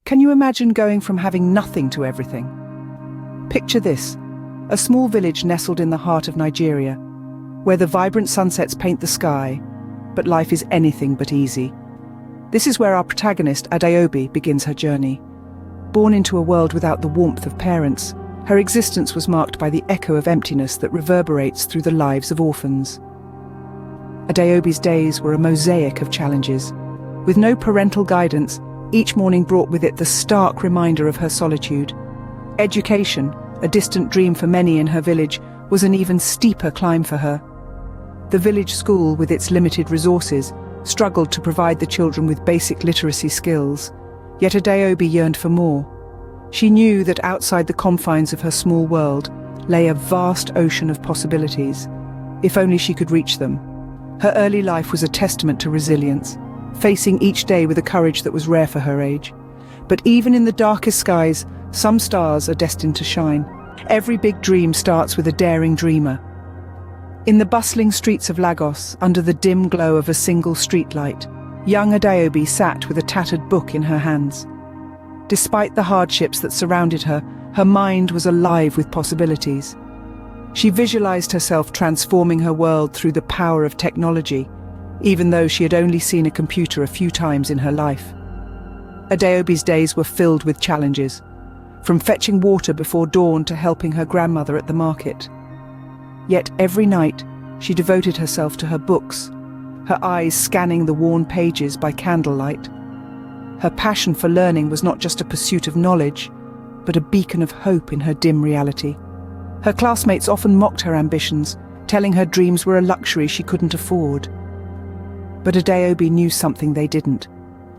Can you imagine going from having nothing to everything? Picture this, a small village nestled in the heart of Nigeria, where the vibrant sunsets paint the sky, but life is anything but easy. This is where our protagonist, Adaobi, begins her journey. Born into a world without the warmth of parents, her existence was marked by the echo of emptiness that reverberates through the lives of orphans. Adaobi's days were a mosaic of challenges. With no parental guidance, each morning brought with it the stark reminder of her solitude. Education, a distant dream for many in her village, was an even steeper climb for her. The village school, with its limited resources, struggled to provide the children with basic literacy skills. Yet Adaobi yearned for more. She knew that outside the confines of her small world lay a vast ocean of possibilities, if only she could reach them. Her early life was a testament to resilience, facing each day with a courage that was rare for her age. But even in the darkest skies, some stars are destined to shine. Every big dream starts with a daring dreamer. In the bustling streets of Lagos, under the dim glow of a single streetlight, young Adaobi sat with a tattered book in her hands. Despite the hardships that surrounded her, her mind was alive with possibilities. She visualized herself transforming her world through the power of technology, even though she had only seen a computer a few times in her life. Adaobi's days were filled with challenges, from fetching water before dawn to helping her grandmother at the market. Yet every night, she devoted herself to her books, her eyes scanning the worn pages by candlelight. Her passion for learning was not just a pursuit of knowledge, but a beacon of hope in her dim reality. Her classmates often mocked her ambitions, telling her dreams were a luxury she couldn't afford. But Adaobi knew something they didn't.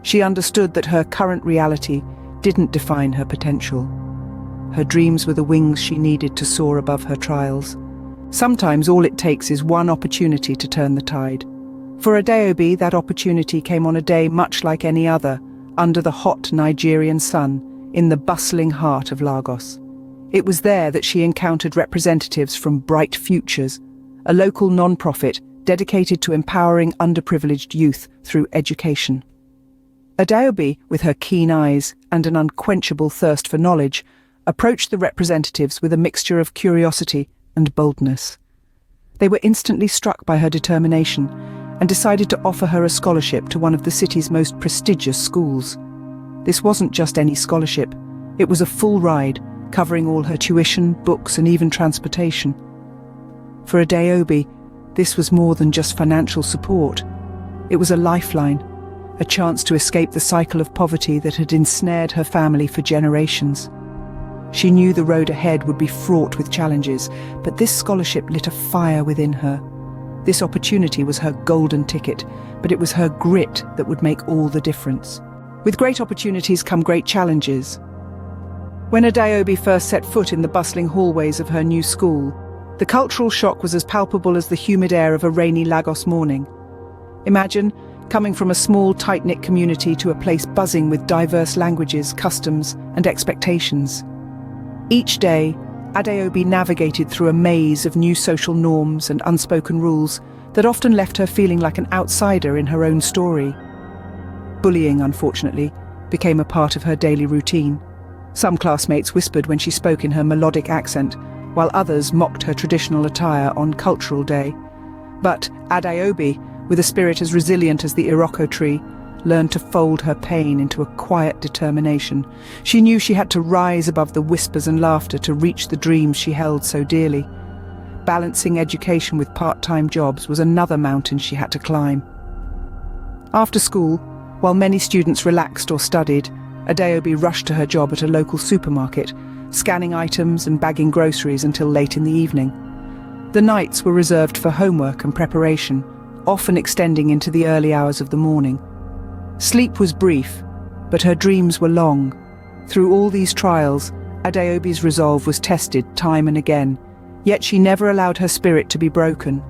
She understood that her current reality didn't define her potential. Her dreams were the wings she needed to soar above her trials. Sometimes all it takes is one opportunity to turn the tide. For Adaobi, that opportunity came on a day much like any other, under the hot Nigerian sun, in the bustling heart of Lagos. It was there that she encountered representatives from Bright Futures, a local non-profit dedicated to empowering underprivileged youth through education. Adaobi, with her keen eyes and an unquenchable thirst for knowledge, approached the representatives with a mixture of curiosity and boldness. They were instantly struck by her determination and decided to offer her a scholarship to one of the city's most prestigious schools. This wasn't just any scholarship, it was a full ride, covering all her tuition, books, and even transportation. For Adaobi, this was more than just financial support. It was a lifeline, a chance to escape the cycle of poverty that had ensnared her family for generations. She knew the road ahead would be fraught with challenges, but this scholarship lit a fire within her. This opportunity was her golden ticket, but it was her grit that would make all the difference. With great opportunities come great challenges. When Adaobi first set foot in the bustling hallways of her new school, the cultural shock was as palpable as the humid air of a rainy Lagos morning. Imagine coming from a small, tight-knit community to a place buzzing with diverse languages, customs, and expectations. Each day, Adaobi navigated through a maze of new social norms and unspoken rules that often left her feeling like an outsider in her own story. Bullying, unfortunately, became a part of her daily routine. Some classmates whispered when she spoke in her melodic accent, while others mocked her traditional attire on Cultural Day. But Adaobi, with a spirit as resilient as the Iroko tree, learned to fold her pain into a quiet determination. She knew she had to rise above the whispers and laughter to reach the dreams she held so dearly. Balancing education with part-time jobs was another mountain she had to climb. After school, while many students relaxed or studied, Adaobi rushed to her job at a local supermarket, scanning items and bagging groceries until late in the evening. The nights were reserved for homework and preparation, often extending into the early hours of the morning. Sleep was brief, but her dreams were long. Through all these trials, Adaobi's resolve was tested time and again, yet she never allowed her spirit to be broken.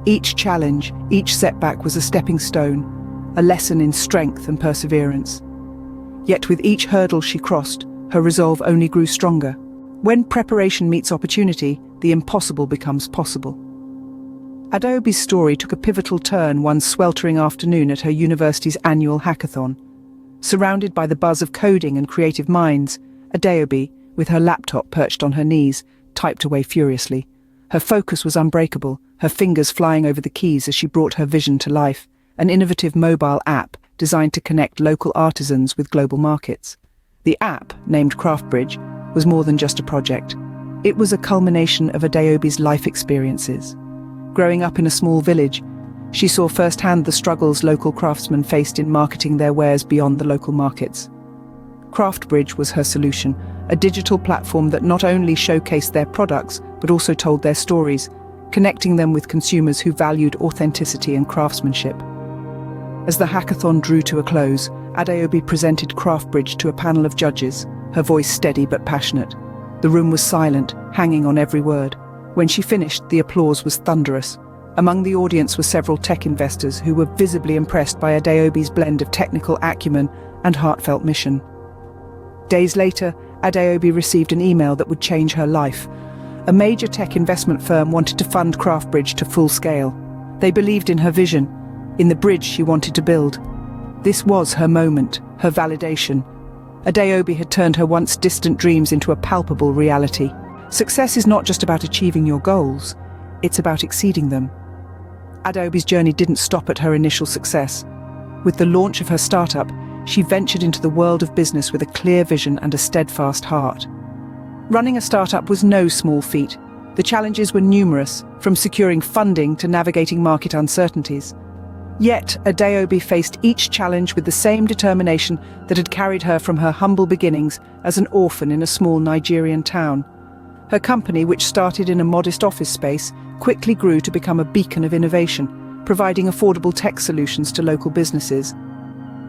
Each challenge, each setback was a stepping stone, a lesson in strength and perseverance. Yet with each hurdle she crossed, her resolve only grew stronger. When preparation meets opportunity, the impossible becomes possible. Adaobi's story took a pivotal turn one sweltering afternoon at her university's annual hackathon. Surrounded by the buzz of coding and creative minds, Adeobi, with her laptop perched on her knees, typed away furiously. Her focus was unbreakable, her fingers flying over the keys as she brought her vision to life, an innovative mobile app designed to connect local artisans with global markets. The app, named CraftBridge, was more than just a project. It was a culmination of Adeobi's life experiences. Growing up in a small village, she saw firsthand the struggles local craftsmen faced in marketing their wares beyond the local markets. CraftBridge was her solution, a digital platform that not only showcased their products, but also told their stories, connecting them with consumers who valued authenticity and craftsmanship. As the hackathon drew to a close, Adeobi presented CraftBridge to a panel of judges, her voice steady but passionate. The room was silent, hanging on every word. When she finished, the applause was thunderous. Among the audience were several tech investors who were visibly impressed by Adeobi's blend of technical acumen and heartfelt mission. Days later, Adeobi received an email that would change her life. A major tech investment firm wanted to fund CraftBridge to full scale. They believed in her vision, in the bridge she wanted to build. This was her moment, her validation. Adeobi had turned her once distant dreams into a palpable reality. Success is not just about achieving your goals, it's about exceeding them. Adeobi's journey didn't stop at her initial success. With the launch of her startup, she ventured into the world of business with a clear vision and a steadfast heart. Running a startup was no small feat. The challenges were numerous, from securing funding to navigating market uncertainties. Yet, Adeobi faced each challenge with the same determination that had carried her from her humble beginnings as an orphan in a small Nigerian town. Her company, which started in a modest office space, quickly grew to become a beacon of innovation, providing affordable tech solutions to local businesses.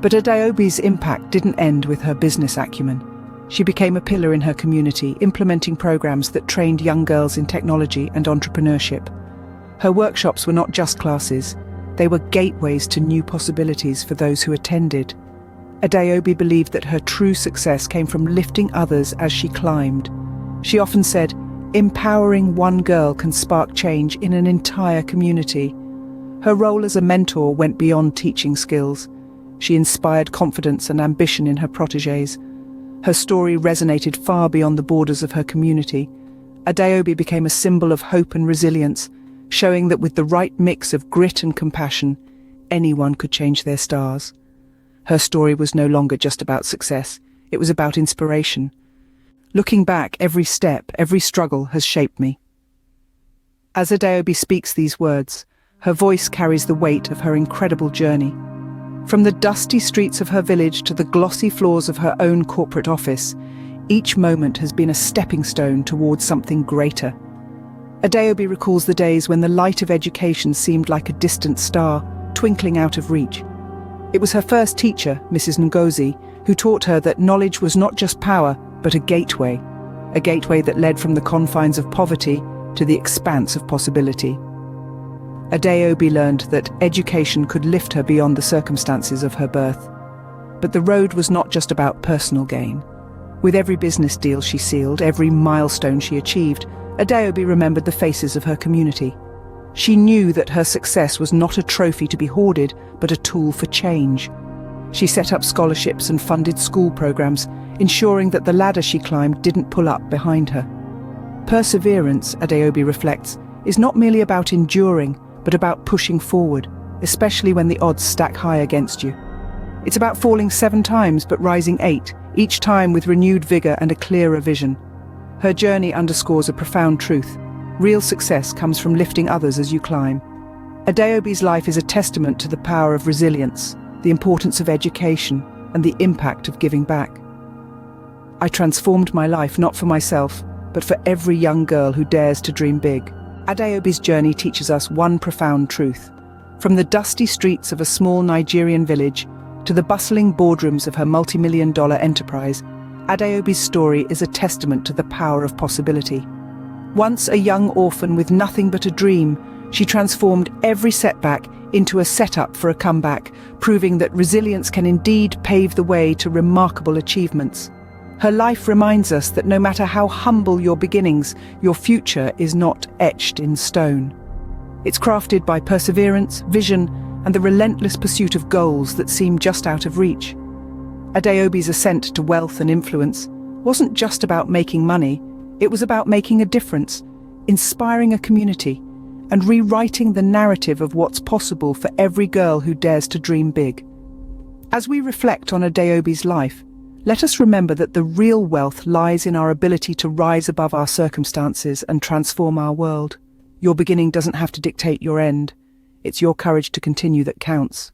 But Adeobi's impact didn't end with her business acumen. She became a pillar in her community, implementing programs that trained young girls in technology and entrepreneurship. Her workshops were not just classes. They were gateways to new possibilities for those who attended. Adeobi believed that her true success came from lifting others as she climbed. She often said, "Empowering one girl can spark change in an entire community." Her role as a mentor went beyond teaching skills. She inspired confidence and ambition in her protégés. Her story resonated far beyond the borders of her community. Adeobi became a symbol of hope and resilience, showing that with the right mix of grit and compassion, anyone could change their stars. Her story was no longer just about success, it was about inspiration. Looking back, every step, every struggle has shaped me. As Adeobi speaks these words, her voice carries the weight of her incredible journey. From the dusty streets of her village to the glossy floors of her own corporate office, each moment has been a stepping stone towards something greater. Adeobi recalls the days when the light of education seemed like a distant star, twinkling out of reach. It was her first teacher, Mrs. Ngozi, who taught her that knowledge was not just power, but a gateway that led from the confines of poverty to the expanse of possibility. Adeobi learned that education could lift her beyond the circumstances of her birth. But the road was not just about personal gain. With every business deal she sealed, every milestone she achieved, Adeobi remembered the faces of her community. She knew that her success was not a trophy to be hoarded, but a tool for change. She set up scholarships and funded school programs, ensuring that the ladder she climbed didn't pull up behind her. Perseverance, Adeobi reflects, is not merely about enduring, but about pushing forward, especially when the odds stack high against you. It's about falling 7 times but rising 8, each time with renewed vigor and a clearer vision. Her journey underscores a profound truth. Real success comes from lifting others as you climb. Adeobi's life is a testament to the power of resilience, the importance of education, and the impact of giving back. I transformed my life not for myself, but for every young girl who dares to dream big. Adeobi's journey teaches us one profound truth. From the dusty streets of a small Nigerian village to the bustling boardrooms of her multi-million-dollar enterprise, Adeobi's story is a testament to the power of possibility. Once a young orphan with nothing but a dream, she transformed every setback into a setup for a comeback, proving that resilience can indeed pave the way to remarkable achievements. Her life reminds us that no matter how humble your beginnings, your future is not etched in stone. It's crafted by perseverance, vision, and the relentless pursuit of goals that seem just out of reach. Adeobi's ascent to wealth and influence wasn't just about making money, it was about making a difference, inspiring a community, and rewriting the narrative of what's possible for every girl who dares to dream big. As we reflect on Adeobi's life, let us remember that the real wealth lies in our ability to rise above our circumstances and transform our world. Your beginning doesn't have to dictate your end. It's your courage to continue that counts.